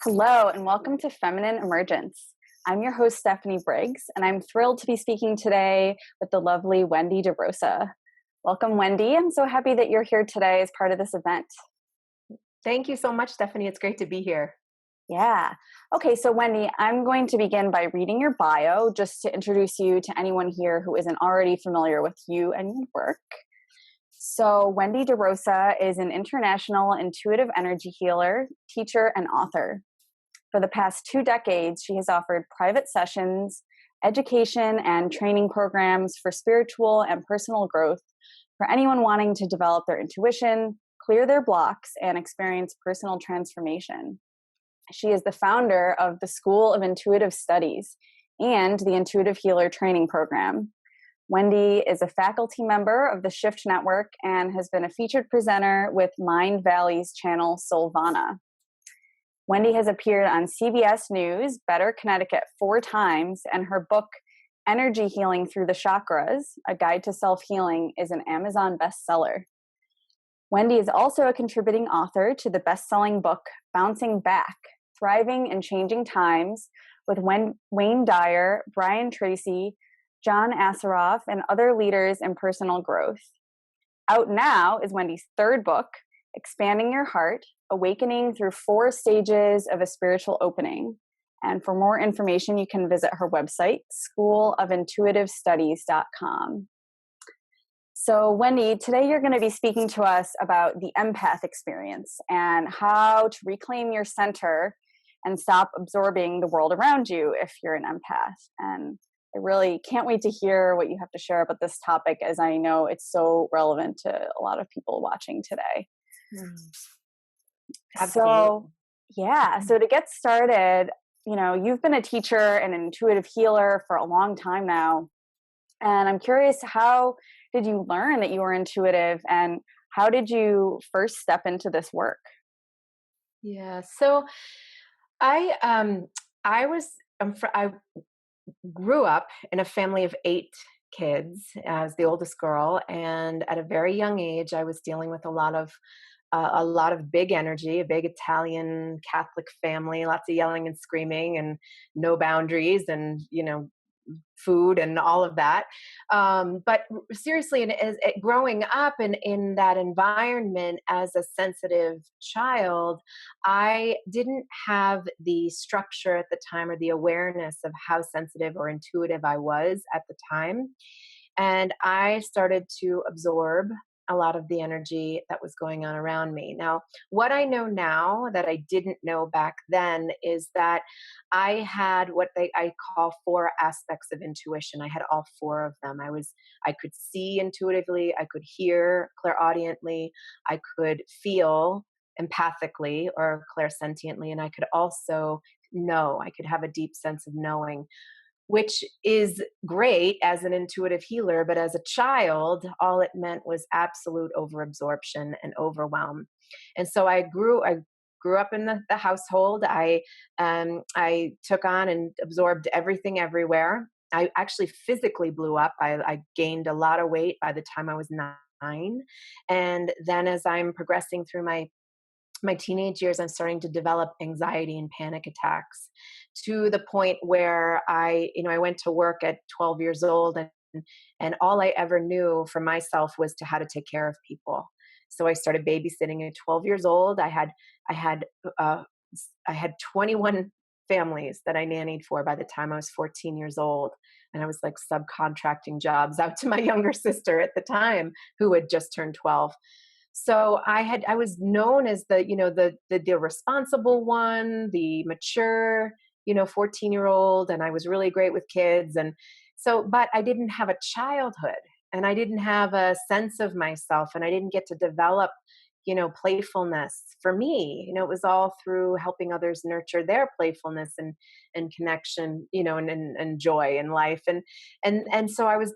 Hello, and welcome to Feminine Emergence. I'm your host, Stephanie Briggs, and I'm thrilled to be speaking today with the lovely Wendy De Rosa. Welcome, Wendy. I'm so happy that you're here today as part of this event. Thank you so much, Stephanie. It's great to be here. Yeah. Okay, so Wendy, I'm going to begin by reading your bio just to introduce you to anyone here who isn't already familiar with you and your work. So, Wendy De Rosa is an international intuitive energy healer, teacher, and author. For the past 2 decades, she has offered private sessions, education, and training programs for spiritual and personal growth for anyone wanting to develop their intuition, clear their blocks, and experience personal transformation. She is the founder of the School of Intuitive Studies and the Intuitive Healer Training Program. Wendy is a faculty member of the Shift Network and has been a featured presenter with Mind Valley's channel Solvana. Wendy has appeared on CBS News, Better Connecticut 4 times, and her book, Energy Healing Through the Chakras, A Guide to Self-Healing, is an Amazon bestseller. Wendy is also a contributing author to the best-selling book, Bouncing Back, Thriving in Changing Times, with Wayne Dyer, Brian Tracy, John Asseroff, and other leaders in personal growth. Out now is Wendy's 3rd book, Expanding Your Heart, Awakening Through 4 Stages of a Spiritual Opening. And for more information, you can visit her website, schoolofintuitivestudies.com. So Wendy, today you're going to be speaking to us about the empath experience and how to reclaim your center and stop absorbing the world around you if you're an empath. And I really can't wait to hear what you have to share about this topic, as I know it's so relevant to a lot of people watching today. Absolutely. So to get started, you've been a teacher and an intuitive healer for a long time now. And I'm curious, how did you learn that you were intuitive, and how did you first step into this work? Yeah. So I grew up in a family of 8 kids as the oldest girl, and at a very young age, I was dealing with a lot of big energy, a big Italian Catholic family, lots of yelling and screaming, and no boundaries, and food and all of that. But seriously, and growing up in that environment as a sensitive child, I didn't have the structure at the time or the awareness of how sensitive or intuitive I was at the time. And I started to absorb a lot of the energy that was going on around me. Now, what I know now that I didn't know back then is that I had what I call 4 aspects of intuition. I had all 4 of them. I could see intuitively, I could hear clairaudiently, I could feel empathically or clairsentiently, and I could also know. I could have a deep sense of knowing, which is great as an intuitive healer. But as a child, all it meant was absolute overabsorption and overwhelm. And so I grew up in the household. I took on and absorbed everything everywhere. I actually physically blew up. I gained a lot of weight by the time I was 9. And then as I'm progressing through my teenage years, I'm starting to develop anxiety and panic attacks, to the point where I went to work at 12 years old, and all I ever knew for myself was how to take care of people. So I started babysitting at 12 years old. I had 21 families that I nannied for by the time I was 14 years old. And I was like subcontracting jobs out to my younger sister at the time, who had just turned 12. So I was known as the responsible one, the mature, 14-year-old, and I was really great with kids. And so, but I didn't have a childhood, and I didn't have a sense of myself, and I didn't get to develop, playfulness for me. It was all through helping others nurture their playfulness and connection, and joy in life. And so I was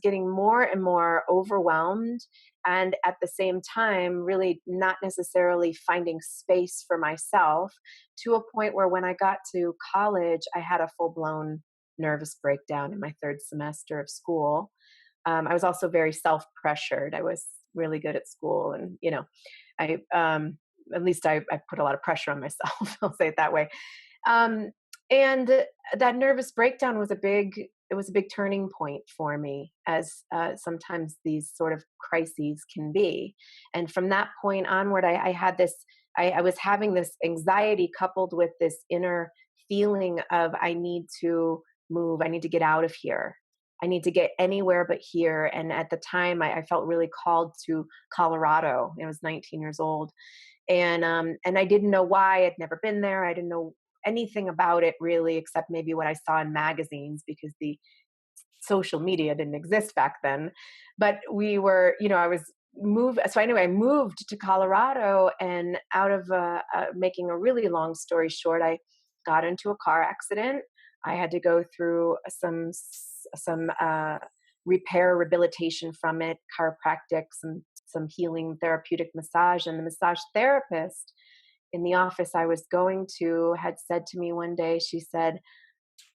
getting more and more overwhelmed, and at the same time, really not necessarily finding space for myself, to a point where when I got to college, I had a full-blown nervous breakdown in my 3rd semester of school. I was also very self-pressured. I was really good at school, and I at least I put a lot of pressure on myself. I'll say it that way. Um, and that nervous breakdown was it was a big turning point for me, as sometimes these sort of crises can be. And from that point onward, I had this, I was having this anxiety coupled with this inner feeling of, I need to move, I need to get out of here. I need to get anywhere but here. And at the time, I felt really called to Colorado. I was 19 years old, and I didn't know why. I'd never been there. I didn't know anything about it really, except maybe what I saw in magazines, because the social media didn't exist back then. But we were, I was moved. So anyway, I moved to Colorado, and out of making a really long story short, I got into a car accident. I had to go through some repair, rehabilitation from it, chiropractic, some healing, therapeutic massage. And the massage therapist in the office I was going to had said to me one day, she said,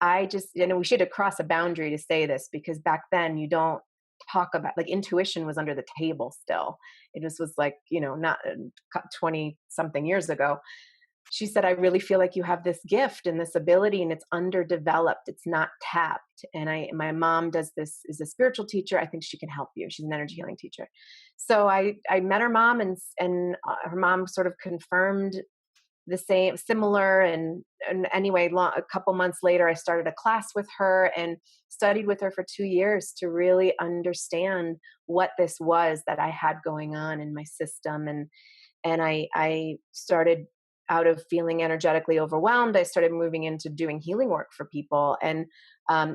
I just, we should have crossed a boundary to say this, because back then you don't talk about, like, intuition was under the table still. It just was like, not 20 something years ago. She said, I really feel like you have this gift and this ability, and it's underdeveloped. It's not tapped. And my mom is a spiritual teacher. I think she can help you. She's an energy healing teacher. So I met her mom, and her mom sort of confirmed the same, similar. And anyway, a couple months later, I started a class with her and studied with her for 2 years to really understand what this was that I had going on in my system. And I started, out of feeling energetically overwhelmed, I started moving into doing healing work for people, and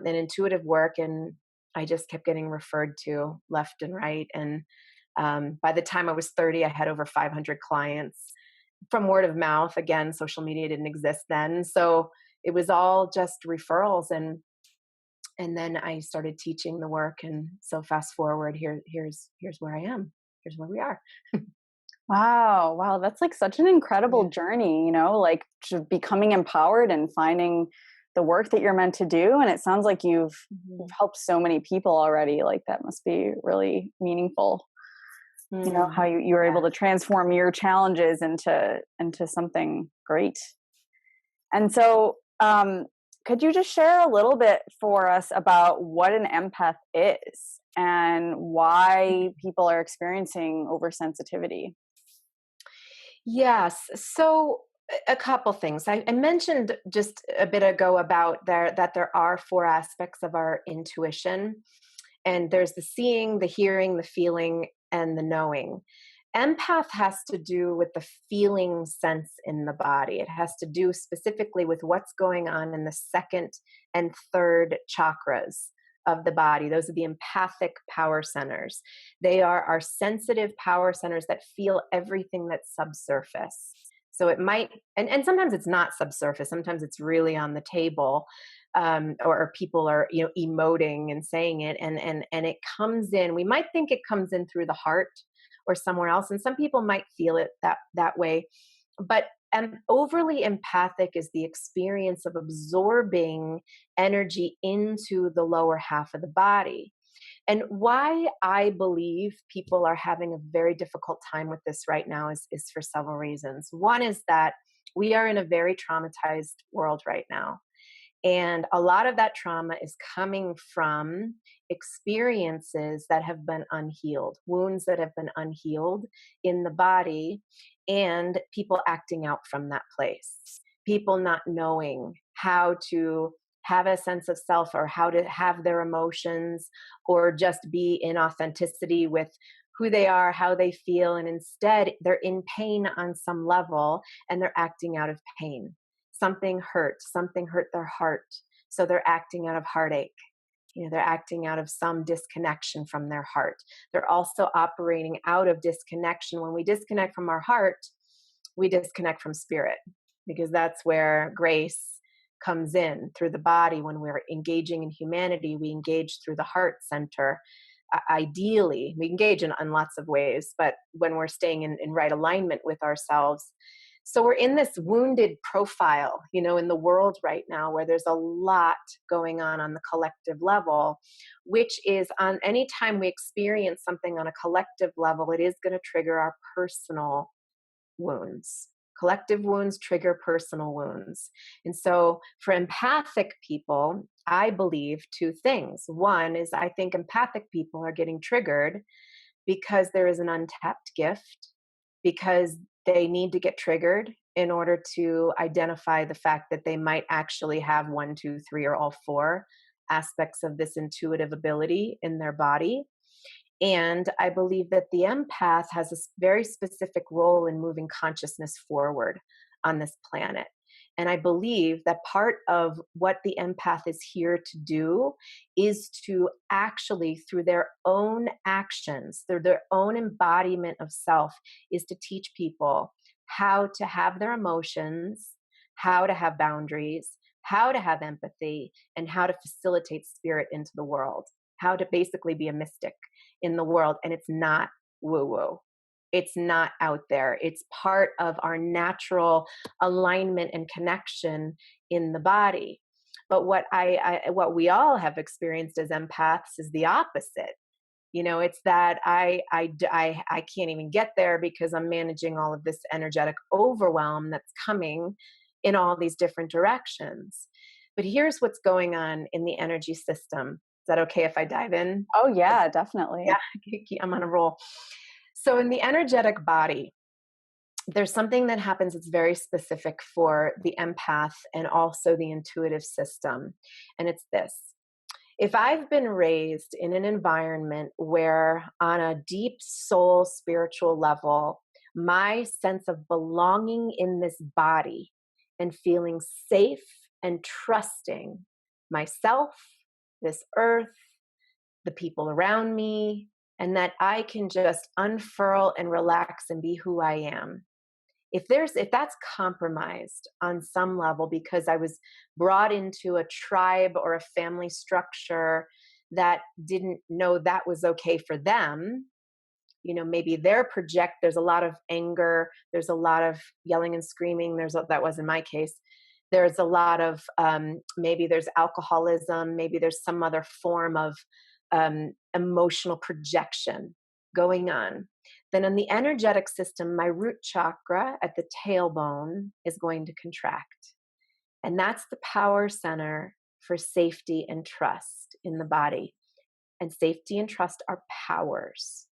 intuitive work. And I just kept getting referred to left and right. And by the time I was 30, I had over 500 clients from word of mouth. Again, social media didn't exist then. So it was all just referrals. And then I started teaching the work. And so fast forward, here's where I am. Here's where we are. Wow. Wow. That's like such an incredible Yeah. journey, like becoming empowered and finding the work that you're meant to do. And it sounds like you've helped so many people already. Like, that must be really meaningful. How you were able to transform your challenges into something great. And so, could you just share a little bit for us about what an empath is and why people are experiencing oversensitivity? Yes. So a couple things. I mentioned just a bit ago about that there are 4 aspects of our intuition. And there's the seeing, the hearing, the feeling, and the knowing. Empath has to do with the feeling sense in the body. It has to do specifically with what's going on in the second and third chakras of the body. Those are the empathic power centers. They are our sensitive power centers that feel everything that's subsurface. So it might, and sometimes it's not subsurface. Sometimes it's really on the table, or people are, emoting and saying it, and it comes in. We might think it comes in through the heart or somewhere else, and some people might feel it that way. But overly empathic is the experience of absorbing energy into the lower half of the body. And why I believe people are having a very difficult time with this right now is for several reasons. One is that we are in a very traumatized world right now. And a lot of that trauma is coming from experiences that have been unhealed, wounds that have been unhealed in the body, and people acting out from that place. People not knowing how to have a sense of self, or how to have their emotions, or just be in authenticity with who they are, how they feel. And instead, they're in pain on some level, and they're acting out of pain. Something hurt their heart. So they're acting out of heartache. They're acting out of some disconnection from their heart. They're also operating out of disconnection. When we disconnect from our heart, we disconnect from spirit, because that's where grace comes in through the body. When we're engaging in humanity, we engage through the heart center. Ideally, we engage in lots of ways, but when we're staying in right alignment with ourselves. So we're in this wounded profile, in the world right now, where there's a lot going on the collective level, which is on any time we experience something on a collective level, it is going to trigger our personal wounds. Collective wounds trigger personal wounds. And so for empathic people, I believe two things. One is I think empathic people are getting triggered because there is an untapped gift, because they need to get triggered in order to identify the fact that they might actually have one, two, three, or all four aspects of this intuitive ability in their body. And I believe that the empath has a very specific role in moving consciousness forward on this planet. And I believe that part of what the empath is here to do is to actually, through their own actions, through their own embodiment of self, is to teach people how to have their emotions, how to have boundaries, how to have empathy, and how to facilitate spirit into the world, how to basically be a mystic in the world. And it's not woo-woo. It's not out there. It's part of our natural alignment and connection in the body. But what what we all have experienced as empaths is the opposite. It's that I can't even get there because I'm managing all of this energetic overwhelm that's coming in all these different directions. But here's what's going on in the energy system. Is that okay if I dive in? Oh yeah, definitely. Yeah, I'm on a roll. So in the energetic body, there's something that happens that's very specific for the empath and also the intuitive system. And it's this. If I've been raised in an environment where on a deep soul spiritual level, my sense of belonging in this body and feeling safe and trusting myself, this earth, the people around me, and that I can just unfurl and relax and be who I am. If that's compromised on some level because I was brought into a tribe or a family structure that didn't know that was okay for them, maybe there's a lot of anger, there's a lot of yelling and screaming, that was in my case. There's a lot of maybe there's alcoholism, maybe there's some other form of emotional projection going on. Then in the energetic system, my root chakra at the tailbone is going to contract. And that's the power center for safety and trust in the body. And safety and trust are powers.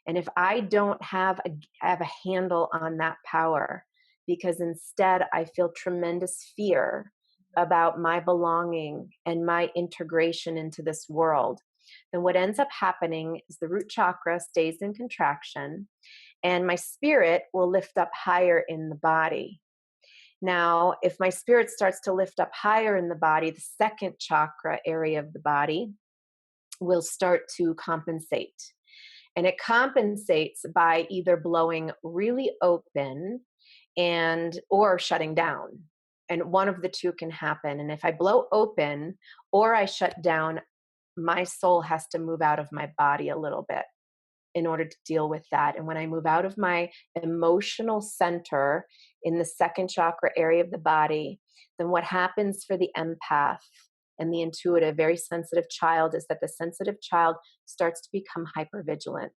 And if I don't have a handle on that power, because instead I feel tremendous fear about my belonging and my integration into this world, then what ends up happening is the root chakra stays in contraction and my spirit will lift up higher in the body. Now, if my spirit starts to lift up higher in the body, the second chakra area of the body will start to compensate. And it compensates by either blowing really open or shutting down. And one of the two can happen. And if I blow open or I shut down, my soul has to move out of my body a little bit in order to deal with that. And when I move out of my emotional center in the second chakra area of the body, then what happens for the empath and the intuitive, very sensitive child is that the sensitive child starts to become hypervigilant.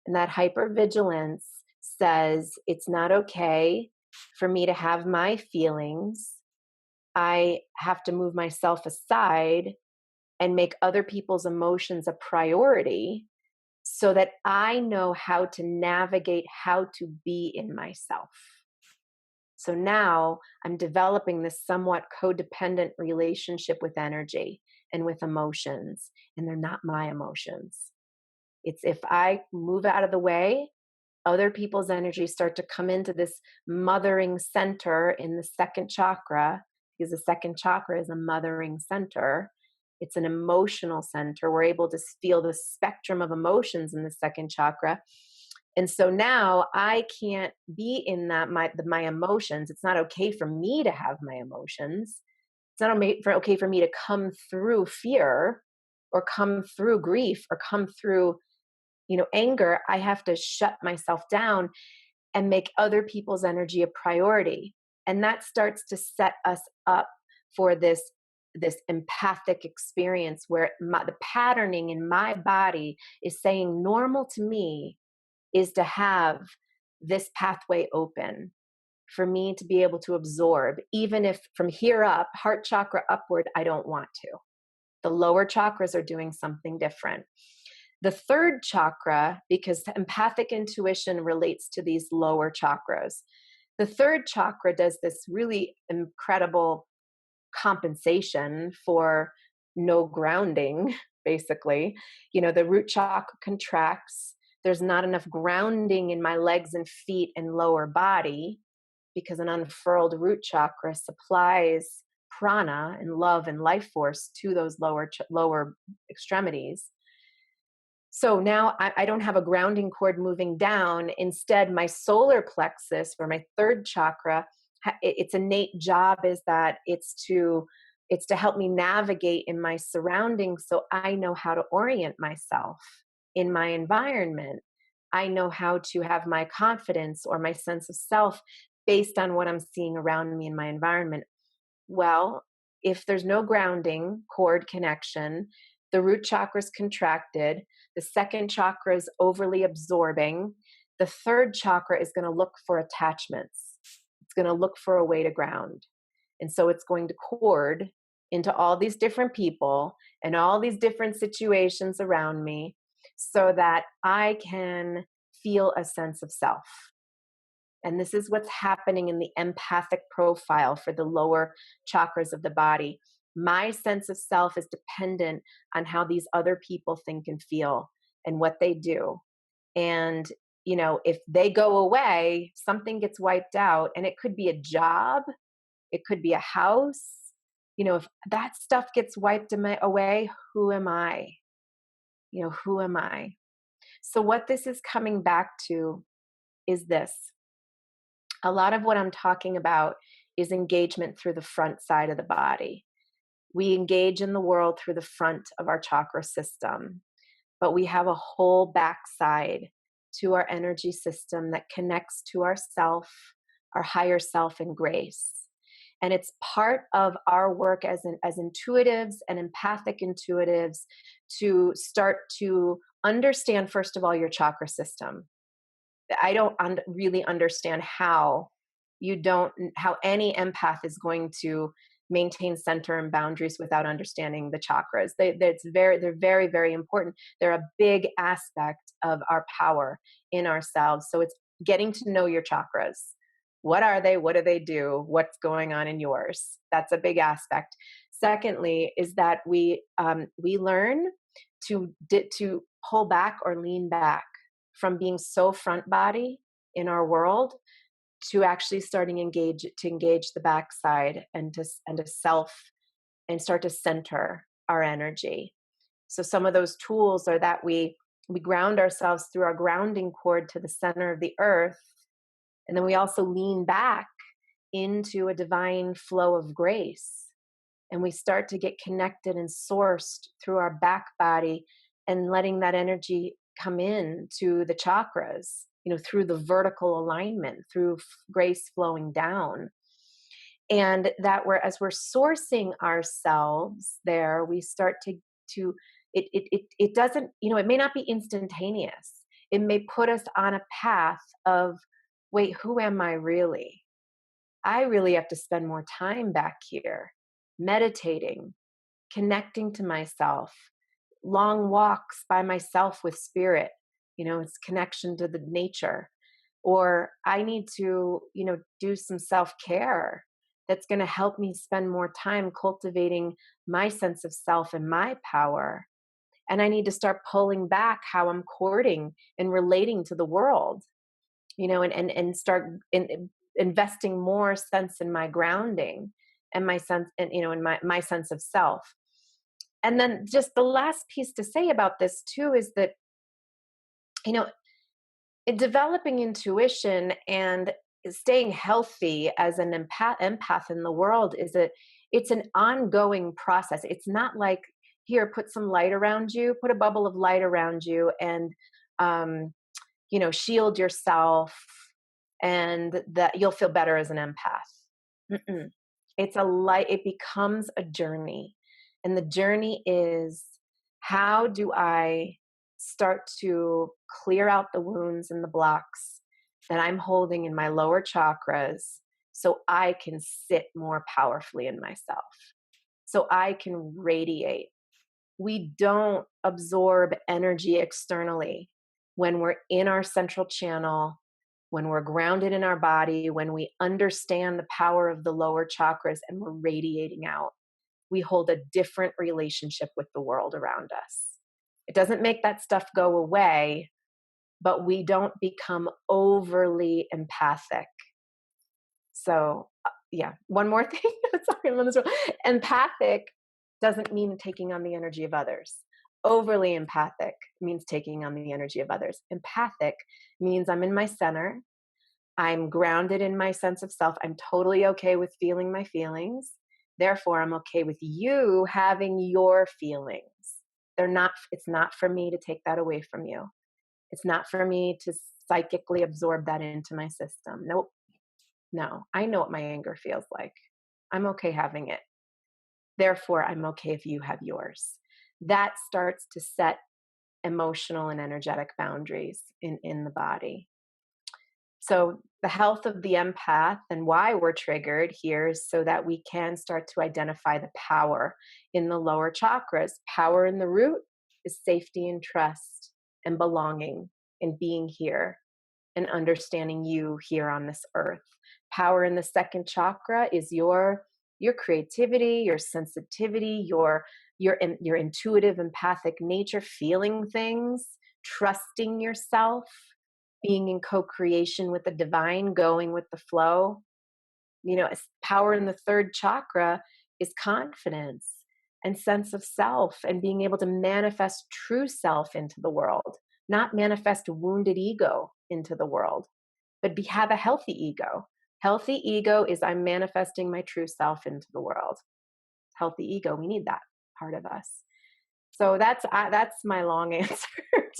And that hypervigilance says it's not okay for me to have my feelings. I have to move myself aside and make other people's emotions a priority so that I know how to navigate how to be in myself. So now I'm developing this somewhat codependent relationship with energy and with emotions, and they're not my emotions. It's if I move out of the way, other people's energies start to come into this mothering center in the second chakra, because the second chakra is a mothering center. It's an emotional center. We're able to feel the spectrum of emotions in the second chakra. And so now I can't be in my emotions. It's not okay for me to have my emotions. It's not okay for me to come through fear or come through grief or come through anger. I have to shut myself down and make other people's energy a priority. And that starts to set us up for this empathic experience where the patterning in my body is saying normal to me is to have this pathway open for me to be able to absorb, even if from here up, heart chakra upward, I don't want to. The lower chakras are doing something different. The third chakra, because empathic intuition relates to these lower chakras, the third chakra does this really incredible compensation for no grounding, basically. The root chakra contracts. There's not enough grounding in my legs and feet and lower body because an unfurled root chakra supplies prana and love and life force to those lower extremities. So now I don't have a grounding cord moving down. Instead, my solar plexus, or my third chakra, its innate job is that it's to help me navigate in my surroundings, so I know how to orient myself in my environment. I know how to have my confidence or my sense of self based on what I'm seeing around me in my environment. Well, if there's no grounding cord connection, the root chakra is contracted, the second chakra is overly absorbing, the third chakra is going to look for attachments. It's going to look for a way to ground. And so it's going to cord into all these different people and all these different situations around me so that I can feel a sense of self. And this is what's happening in the empathic profile for the lower chakras of the body. My sense of self is dependent on how these other people think and feel and what they do. And, if they go away, something gets wiped out, and it could be a job, it could be a house. If that stuff gets wiped away, who am I? Who am I? So what this is coming back to is this. A lot of what I'm talking about is engagement through the front side of the body. We engage in the world through the front of our chakra system, but we have a whole backside to our energy system that connects to ourself, our higher self, and grace. And it's part of our work as intuitives and empathic intuitives to start to understand, first of all, your chakra system. I don't really understand how any empath is going to maintain center and boundaries without understanding the chakras. They're very, very important. They're a big aspect of our power in ourselves. So it's getting to know your chakras. What are they? What do they do? What's going on in yours? That's a big aspect. Secondly, is that we learn to pull back or lean back from being so front body in our world to actually starting to engage the backside and to self and start to center our energy. So some of those tools are that we ground ourselves through our grounding cord to the center of the earth. And then we also lean back into a divine flow of grace. And we start to get connected and sourced through our back body and letting that energy come in to the chakras, through the vertical alignment, through grace flowing down. And that as we're sourcing ourselves there, we start to it doesn't, it may not be instantaneous. It may put us on a path of, wait, who am I really? I really have to spend more time back here, meditating, connecting to myself, long walks by myself with spirit, it's connection to the nature. Or I need to, do some self-care that's going to help me spend more time cultivating my sense of self and my power. And I need to start pulling back how I'm courting and relating to the world, and start investing more sense in my grounding and my sense, and in my sense of self. And then just the last piece to say about this too is that, developing intuition and staying healthy as an empath in the world it's an ongoing process. It's not like, here, put some light around you, put a bubble of light around you, and shield yourself, and that you'll feel better as an empath. Mm-mm. It's it becomes a journey. And the journey is, how do I start to clear out the wounds and the blocks that I'm holding in my lower chakras so I can sit more powerfully in myself, so I can radiate. We don't absorb energy externally when we're in our central channel, when we're grounded in our body, when we understand the power of the lower chakras and we're radiating out. We hold a different relationship with the world around us. It doesn't make that stuff go away, but we don't become overly empathic. So, yeah, one more thing. Sorry, I'm on this one. Empathic doesn't mean taking on the energy of others. Overly empathic means taking on the energy of others. Empathic means I'm in my center. I'm grounded in my sense of self. I'm totally okay with feeling my feelings. Therefore, I'm okay with you having your feelings. It's not for me to take that away from you. It's not for me to psychically absorb that into my system. Nope. No, I know what my anger feels like. I'm okay having it. Therefore, I'm okay if you have yours. That starts to set emotional and energetic boundaries in the body. So the health of the empath and why we're triggered here is so that we can start to identify the power in the lower chakras. Power in the root is safety and trust and belonging and being here and understanding you here on this earth. Power in the second chakra is your creativity, your sensitivity, your intuitive empathic nature, feeling things, trusting yourself, being in co-creation with the divine, going with the flow. Power in the third chakra is confidence and sense of self and being able to manifest true self into the world, not manifest wounded ego into the world, but have a healthy ego. Healthy ego is I'm manifesting my true self into the world. Healthy ego, we need that part of us. So that's my long answer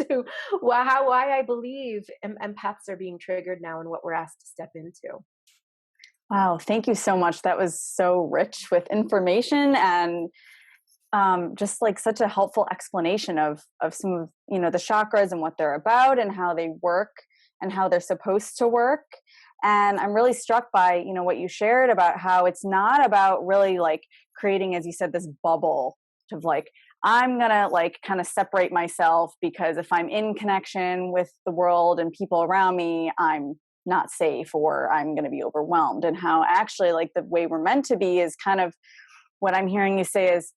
to why I believe empaths are being triggered now and what we're asked to step into. Wow, thank you so much. That was so rich with information and just like such a helpful explanation of some of the chakras and what they're about and how they work and how they're supposed to work. And I'm really struck by what you shared about how it's not about really like creating, as you said, this bubble of like I'm gonna like kind of separate myself because if I'm in connection with the world and people around me, I'm not safe or I'm going to be overwhelmed. And how actually like the way we're meant to be is kind of what I'm hearing you say is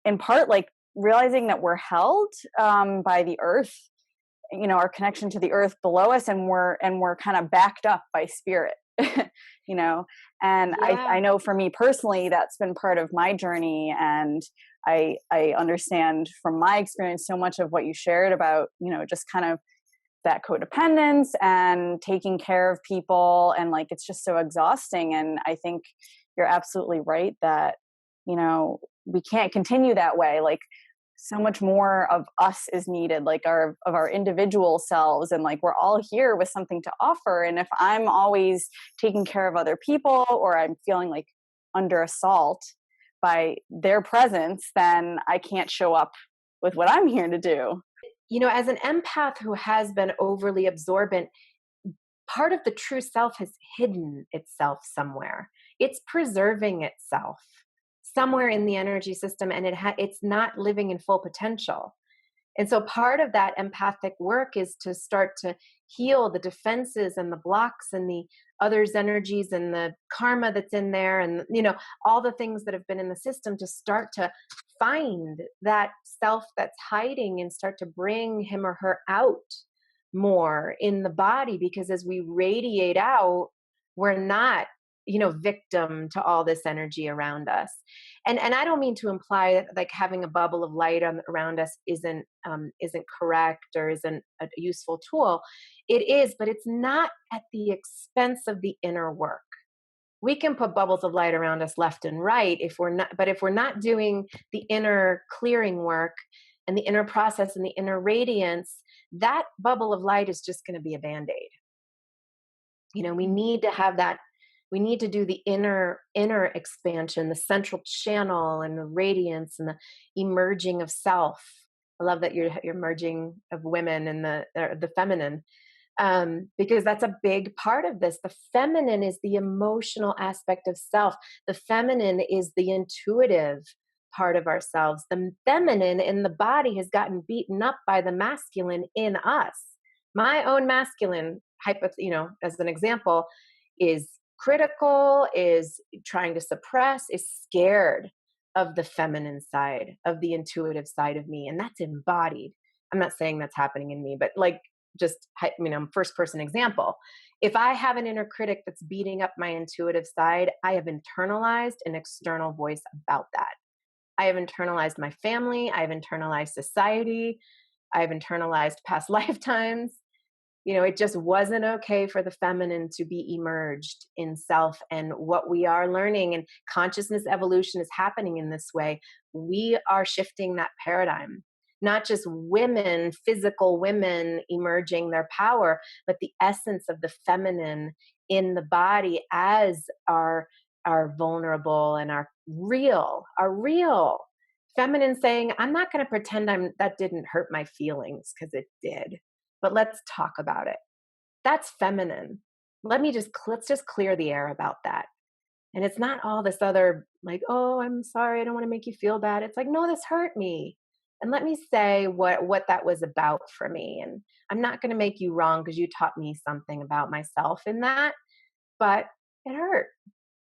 in part like realizing that we're held by the earth, our connection to the earth below us, and we're kind of backed up by spirit. And Yeah. I know for me personally that's been part of my journey, and I understand from my experience so much of what you shared about just kind of that codependence and taking care of people, and like it's just so exhausting. And I think you're absolutely right that we can't continue that way. Like so much more of us is needed, like of our individual selves, and like we're all here with something to offer. And if I'm always taking care of other people or I'm feeling like under assault by their presence, then I can't show up with what I'm here to do. As an empath who has been overly absorbent, part of the true self has hidden itself somewhere. It's preserving itself somewhere in the energy system, and it's not living in full potential. And so part of that empathic work is to start to heal the defenses and the blocks and the others' energies and the karma that's in there, and all the things that have been in the system, to start to find that self that's hiding and start to bring him or her out more in the body. Because as we radiate out, we're not victim to all this energy around us. And I don't mean to imply that like having a bubble of light around us isn't correct or isn't a useful tool. It is, but it's not at the expense of the inner work. We can put bubbles of light around us left and right if we're not doing the inner clearing work and the inner process and the inner radiance, that bubble of light is just going to be a Band-Aid. We need to have that. We need to do the inner expansion, the central channel and the radiance and the emerging of self. I love that you're merging of women and the feminine. because that's a big part of this. The feminine is the emotional aspect of self. The feminine is the intuitive part of ourselves. The feminine in the body has gotten beaten up by the masculine in us. My own masculine, as an example, is critical, is trying to suppress, is scared of the feminine side, of the intuitive side of me. And that's embodied. I'm not saying that's happening in me, but like, just, first person example. If I have an inner critic that's beating up my intuitive side, I have internalized an external voice about that. I have internalized my family. I have internalized society. I have internalized past lifetimes. It just wasn't okay for the feminine to be emerged in self. And what we are learning, and consciousness evolution is happening in this way. We are shifting that paradigm. Not just women, physical women emerging their power, but the essence of the feminine in the body as our vulnerable and our real feminine, saying, I'm not going to pretend that didn't hurt my feelings, because it did. But let's talk about it. That's feminine. Let's just clear the air about that. And it's not all this other, like, oh, I'm sorry, I don't want to make you feel bad. It's like, no, this hurt me. And let me say what that was about for me. And I'm not going to make you wrong because you taught me something about myself in that, but it hurt.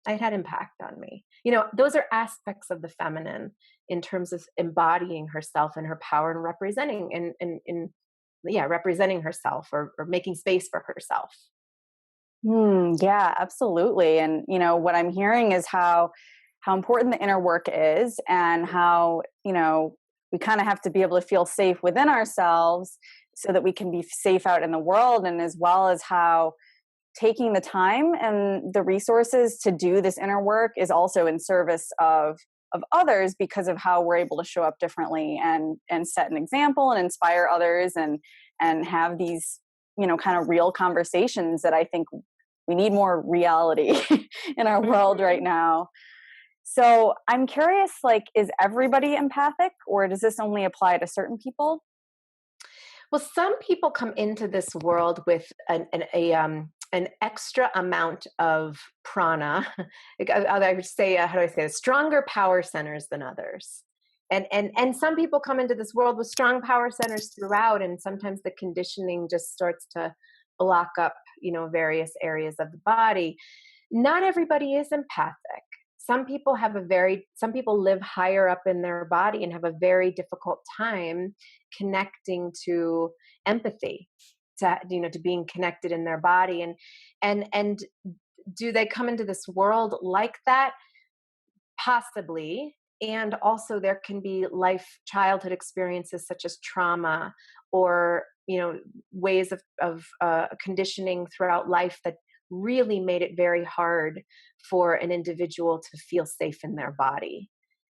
It had impact on me. Those are aspects of the feminine in terms of embodying herself and her power and representing representing herself, or making space for herself. Yeah, absolutely. And what I'm hearing is how important the inner work is, and how we kind of have to be able to feel safe within ourselves so that we can be safe out in the world, and as well as how taking the time and the resources to do this inner work is also in service of others, because of how we're able to show up differently and set an example and inspire others, and have these kind of real conversations that I think we need more reality in our world right now. So I'm curious, like, is everybody empathic, or does this only apply to certain people? Well, some people come into this world with an extra amount of prana. I would say, how do I say this? Stronger power centers than others. And some people come into this world with strong power centers throughout, and sometimes the conditioning just starts to block up, various areas of the body. Not everybody is empathic. Some people live higher up in their body and have a very difficult time connecting to empathy, to being connected in their body. And do they come into this world like that? Possibly. And also there can be childhood experiences such as trauma, or, ways of conditioning throughout life that really made it very hard for an individual to feel safe in their body.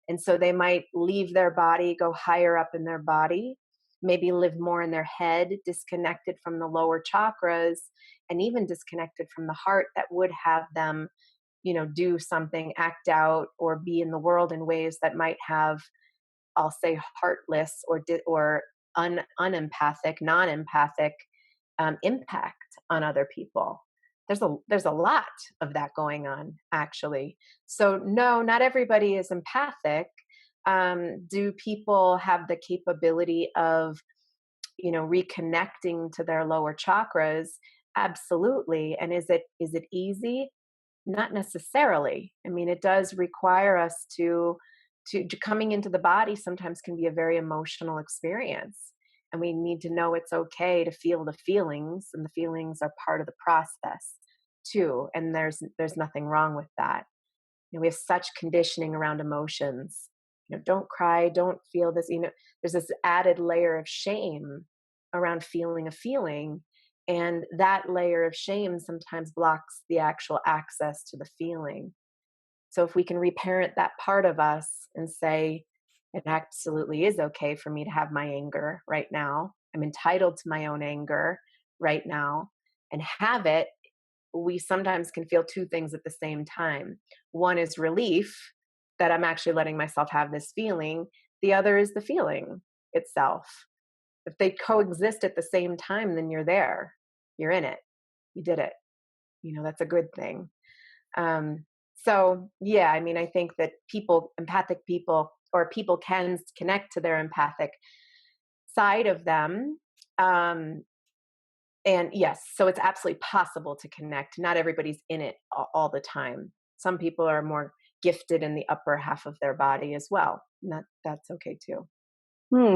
And so they might leave their body, go higher up in their body, maybe live more in their head, disconnected from the lower chakras, and even disconnected from the heart that would have them, do something, act out, or be in the world in ways that might have, I'll say, heartless or unempathic, non-empathic impact on other people. There's a lot of that going on, actually. So no, not everybody is empathic. Do people have the capability of, reconnecting to their lower chakras? Absolutely. And is it easy? Not necessarily. I mean, it does require us to coming into the body sometimes can be a very emotional experience. And we need to know it's okay to feel the feelings, and the feelings are part of the process too. And there's nothing wrong with that. We have such conditioning around emotions. Don't cry, don't feel this. There's this added layer of shame around feeling a feeling. And that layer of shame sometimes blocks the actual access to the feeling. So if we can reparent that part of us and say, it absolutely is okay for me to have my anger right now. I'm entitled to my own anger right now, and have it. We sometimes can feel two things at the same time. One is relief that I'm actually letting myself have this feeling. The other is the feeling itself. If they coexist at the same time, then you're there. you're in it. You did it. That's a good thing. So yeah, I mean, I think that empathic people, or people can connect to their empathic side of them. And yes, so it's absolutely possible to connect. Not everybody's in it all the time. Some people are more gifted in the upper half of their body as well. And that's okay too.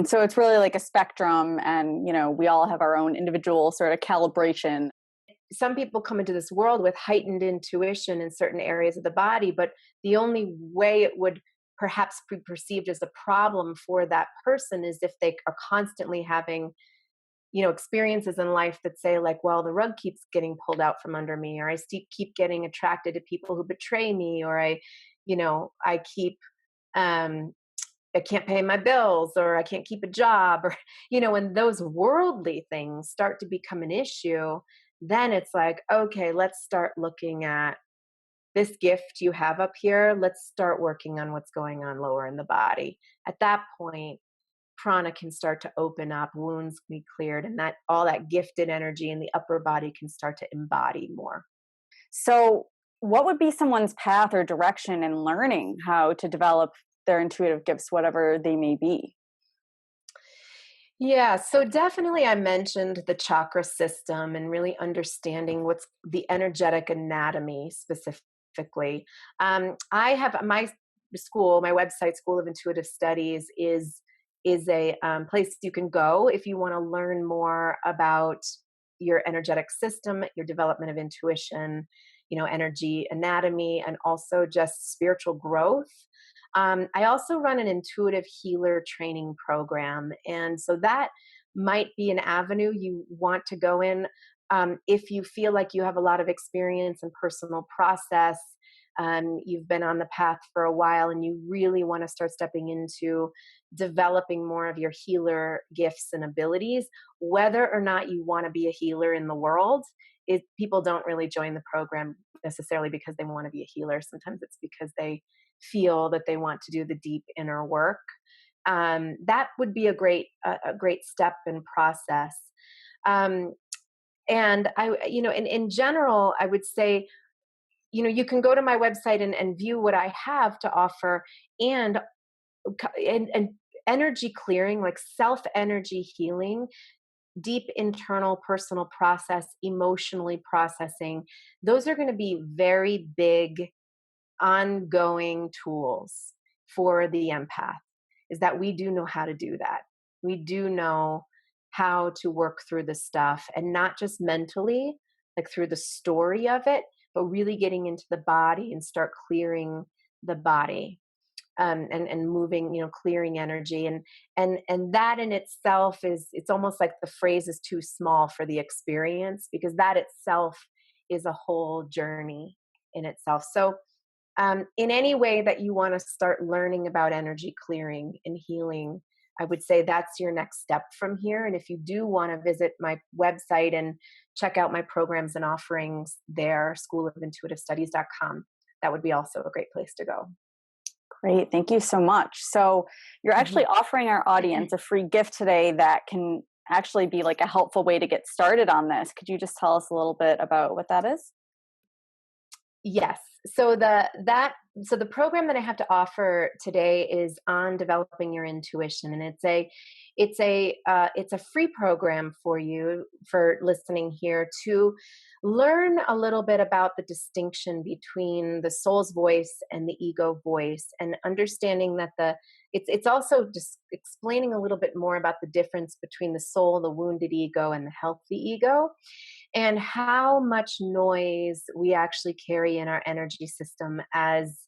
So it's really like a spectrum, and we all have our own individual sort of calibration. Some people come into this world with heightened intuition in certain areas of the body, but the only way it would perhaps be perceived as a problem for that person is if they are constantly having experiences in life that say, like, well, the rug keeps getting pulled out from under me, or I keep getting attracted to people who betray me, or I keep I can't pay my bills, or I can't keep a job, or when those worldly things start to become an issue, then it's like, okay, let's start looking at this gift you have up here. Let's start working on what's going on lower in the body. At that point, prana can start to open up, wounds can be cleared, and that all that gifted energy in the upper body can start to embody more. So what would be someone's path or direction in learning how to develop their intuitive gifts, whatever they may be? Yeah, so definitely I mentioned the chakra system and really understanding what's the energetic anatomy specifically. I have my website, School of Intuitive Studies, is a place you can go if you want to learn more about your energetic system, your development of intuition, energy anatomy, and also just spiritual growth. I also run an intuitive healer training program. And so that might be an avenue you want to go in. If you feel like you have a lot of experience in personal process, you've been on the path for a while, and you really want to start stepping into developing more of your healer gifts and abilities, whether or not you want to be a healer in the world. People don't really join the program necessarily because they want to be a healer. Sometimes it's because they feel that they want to do the deep inner work. That would be a great step and process. And in general, I would say, you can go to my website and view what I have to offer, and energy clearing, like self energy healing, deep internal personal process, emotionally processing. Those are going to be very big ongoing tools for the empath, is that we do know how to do that. We do know how to work through the stuff, and not just mentally, like through the story of it, but really getting into the body and start clearing the body, and moving, clearing energy. And that in itself it's almost like the phrase is too small for the experience, because that itself is a whole journey in itself. So in any way that you want to start learning about energy clearing and healing, I would say that's your next step from here. And if you do want to visit my website and check out my programs and offerings there, schoolofintuitivestudies.com, that would be also a great place to go. Great. Thank you so much. So you're actually offering our audience a free gift today that can actually be like a helpful way to get started on this. Could you just tell us a little bit about what that is? Yes. So the program that I have to offer today is on developing your intuition, and it's a free program for you, for listening here, to learn a little bit about the distinction between the soul's voice and the ego voice, and understanding that it's also just explaining a little bit more about the difference between the soul, the wounded ego, and the healthy ego, and how much noise we actually carry in our energy system as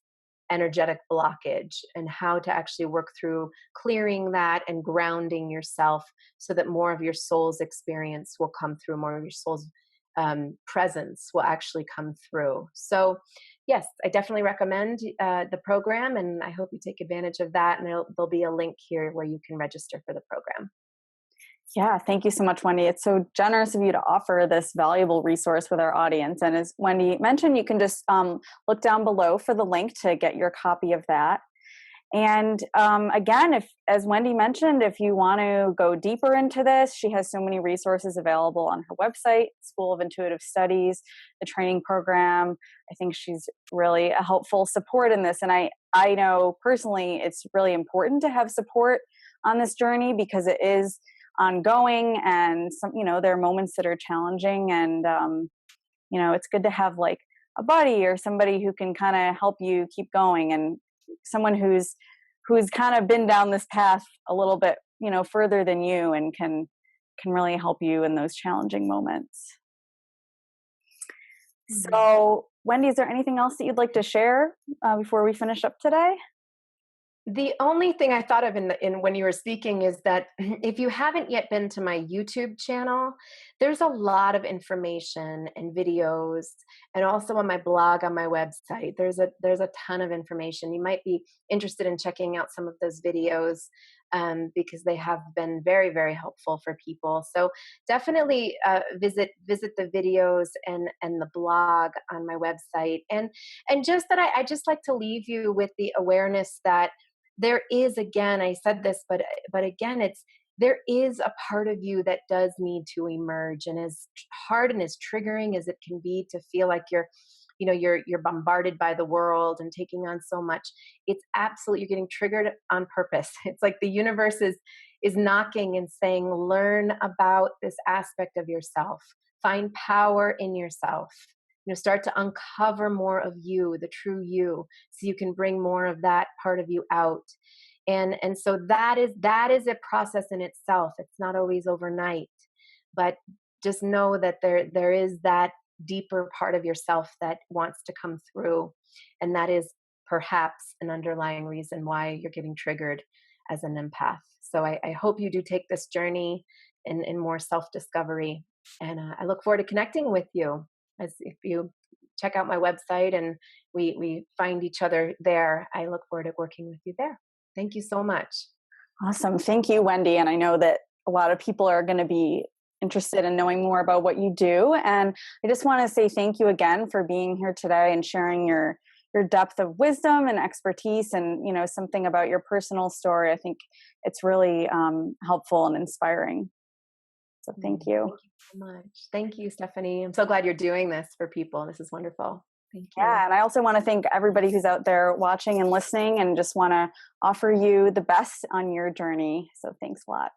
energetic blockage, and how to actually work through clearing that and grounding yourself so that more of your soul's experience will come through, more of your soul's presence will actually come through. So yes, I definitely recommend the program, and I hope you take advantage of that. And there'll be a link here where you can register for the program. Yeah, thank you so much, Wendy. It's so generous of you to offer this valuable resource with our audience. And as Wendy mentioned, you can just look down below for the link to get your copy of that. And again, if, as Wendy mentioned, if you want to go deeper into this, she has so many resources available on her website, School of Intuitive Studies, the training program. I think she's really a helpful support in this. And I know personally it's really important to have support on this journey because it is ongoing, and some, there are moments that are challenging, and it's good to have like a buddy or somebody who can kind of help you keep going, and someone who's kind of been down this path a little bit further than you, and can really help you in those challenging moments. Mm-hmm. So Wendy, is there anything else that you'd like to share before we finish up today? The only thing I thought of in when you were speaking is that if you haven't yet been to my YouTube channel, there's a lot of information and videos, and also on my blog on my website, there's a ton of information. You might be interested in checking out some of those videos because they have been very, very helpful for people. So definitely visit the videos and the blog on my website, and just that I just like to leave you with the awareness that there is, again, I said this, but again, there is a part of you that does need to emerge. And as hard and as triggering as it can be to feel like you're bombarded by the world and taking on so much, it's absolutely, you're getting triggered on purpose. It's like the universe is knocking and saying, learn about this aspect of yourself, find power in yourself. Start to uncover more of you, the true you, so you can bring more of that part of you out. And so that is a process in itself. It's not always overnight, but just know that there is that deeper part of yourself that wants to come through. And that is perhaps an underlying reason why you're getting triggered as an empath. So I hope you do take this journey in more self-discovery. And I look forward to connecting with you. As if you check out my website and we find each other there, I look forward to working with you there. Thank you so much. Awesome. Thank you, Wendy. And I know that a lot of people are going to be interested in knowing more about what you do. And I just want to say thank you again for being here today and sharing your depth of wisdom and expertise, and something about your personal story. I think it's really helpful and inspiring. So thank you. Thank you so much. Thank you, Stephanie. I'm so glad you're doing this for people. This is wonderful. Thank you. Yeah, and I also want to thank everybody who's out there watching and listening, and just want to offer you the best on your journey. So thanks a lot.